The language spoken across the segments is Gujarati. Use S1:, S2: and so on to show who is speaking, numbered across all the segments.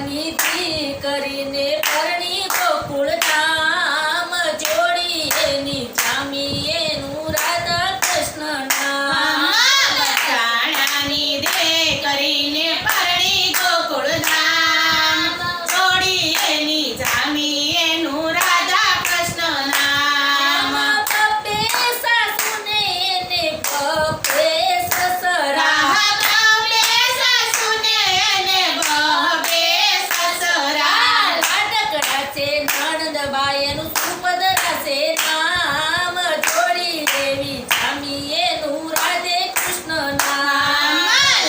S1: નિધિ કરીને પરણી ગોકુળ ધામ જોડી એની જામી એનું રાધા કૃષ્ણ નામ
S2: વસાણાની દે કરીને પરણી ગોકુળ ધામ જોડી એની જામી એનું રાધા કૃષ્ણ નામ
S1: પપ્પે સાસુને એને પપ્પે સસરા
S2: બહબે સાસુને એને બહબે સસરા
S1: લાડકડા છે નણંદબાઈ એનું સુભદ્રા છે નામ જોડી દેવી જામી એનું રાધે કૃષ્ણ નામ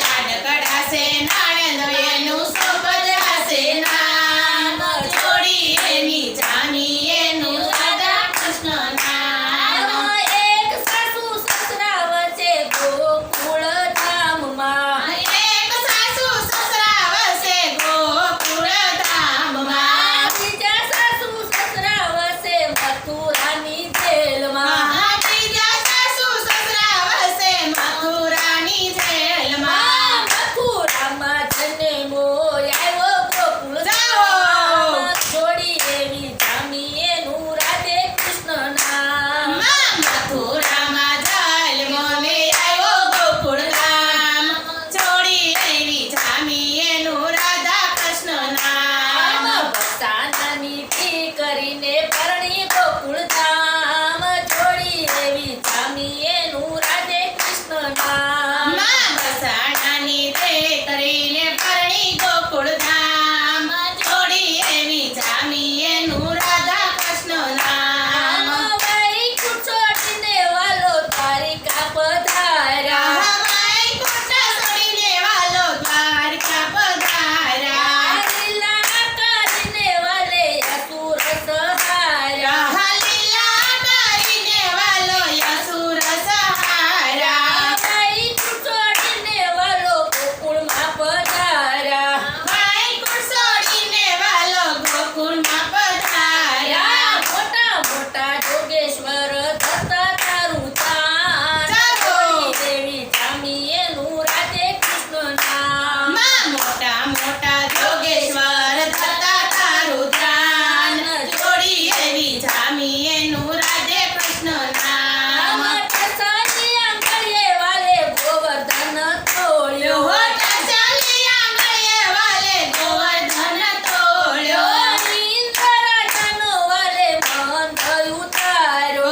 S2: લાડકડા છે નણંદ એનું સુભદ્રા છે નામ જોડી એની જામી એનું રાધા કૃષ્ણ નામ
S1: એક સાસુ સસરા વચ્ચે ગોકુળ ધામમાં
S2: એક સાસુ સસરા વસે ગોકુળ ધામમાં
S1: બીજા સાસુ સસરા વચ્ચે મથુરાની જેલમાં
S2: બીજા સાસુ સસરા વસે મથુરાની જેલમાં
S1: મથુરામાં જન્મો આવ્યો ગોકુળ
S2: જાઓ.
S1: ધામ જોડી એવી જામી એનું રાધે કૃષ્ણ નામ
S2: મથુરામાં જન્મો ને આવ્યો ગોકુળ ધામ જોડી એવી જામી એનું રાધા કૃષ્ણ નામ
S1: વસાનાની ધી કરીને પરણી ગોકુળ ધામ જોડી એવી જામી એનું રાધે કૃષ્ણ નામ
S2: વસાણાની દે કરીને પરણી ગોકુળ ધામ જોડી એવી જામી એનું રાધા કૃષ્ણ નામ
S1: વૈકુંઠ છોડીને વાલો દ્વારિકા પધાર્યા
S2: હવાઈ કુટ છોડીને વાલો દ્વારકા પધાર્યા
S1: લીલા કરીને વાલે અસુર સહાર્યા
S2: લીલા કરીને વાલો યસુર સહારા
S1: વૈકુંઠ છોડીને વાલો ગોકુળમાં પધાર્યા
S2: ભાઈ કુસોડીને વાલો ગોકુળમાં પધાર્યા
S1: મોટા મોટા જોગેશ્વર દત્તા તારું દાન
S2: જાગો.
S1: દેવી જામી એનું રાધે કૃષ્ણ નામ
S2: મોટા મોટા જોગેશ્વર થતા તારું ધ્યાન જોડી એવી જામી એનું રાધે કૃષ્ણ નામ
S1: ટસાની આંગળીએ વાલે ગોવર્ધન તોળ્યો
S2: હોઠ ચાલ્યા ગયે વાલે ગોવર્ધન તોળ્યો
S1: ઇન્દ્રરાજાનો વાલે મન થયું તારો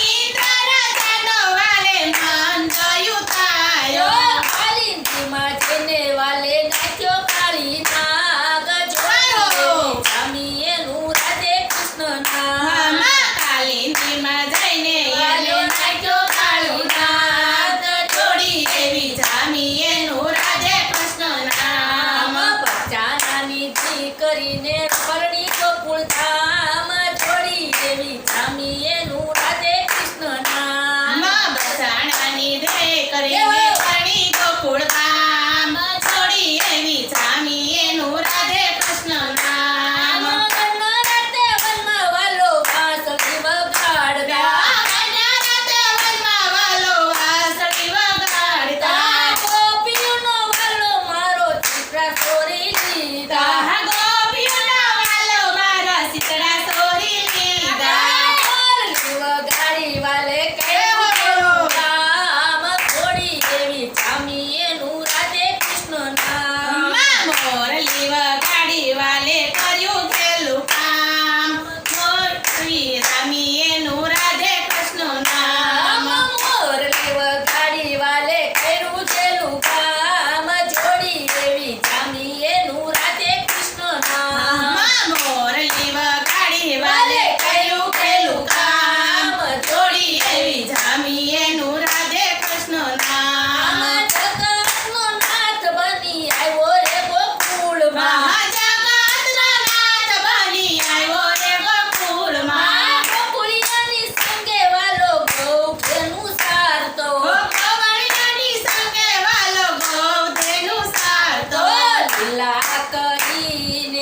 S2: ઇન્દ્ર રાજાનો વાલે મન ગયું તારો
S1: કાલિંદીમાં જેને વાલે નાખ્યો કાળી નાગ જોડી જામી એનું રાધે કૃષ્ણ નામ
S2: કાલિંદીમાં જઈને એને નાખ્યો કાળું નાગ જોડી એવી જામી એનું રાધે કૃષ્ણ નામ
S1: બચાનાની ધી કરીને પરણી ગોકુળ ધામ જોડી એવી જામી એનું રાધે કૃષ્ણ નામ
S2: બસાણાની દે કરીને પરણી ગોકુળ ધામ જોડી એવી જામી એનું રાધે કૃષ્ણ નામ
S1: રાતે વનમાં વાલો વાંસળી વગાડતા
S2: વનમાં વાલો વાંસળી વગાડતા
S1: ગોપીઓનો વાલો મારો ચિત્રા ચોરી લીધા
S2: ગોપીઓનો વાલો મારા શીતળા સોરી લીધા
S1: મોરલી વગાડી વાલે કહેવું રામ થોડી એવી જામી એનું રાધે કૃષ્ણ નામ
S2: મોરલી વગાડી વાલે કર્યું ખેલું કામ મોરલી રામી એનું રાધે કૃષ્ણ નામ
S1: મોરલી વગાડી વાલે કર્યું છેલું કામ જોડી એવી જામી એનું રાધે કૃષ્ણ નામ
S2: મોરલી વગાડી વાલે કર્યું ખેલું કામ જોડી એવી જામી એનું રાધે કૃષ્ણ નામ
S1: જગતનો નાથ બની આવ્યો રે ગોકુળમાં
S2: મહાજગતનો નાથ બની આવ્યો રે ગોકુળમાં
S1: ગોકુળિયાની સંગે વાલો ગૌધેનું સારતો
S2: ગોવર્ધનની સંગે વાલો ગોવર્ધનનું સારતો
S1: લીલા કરીને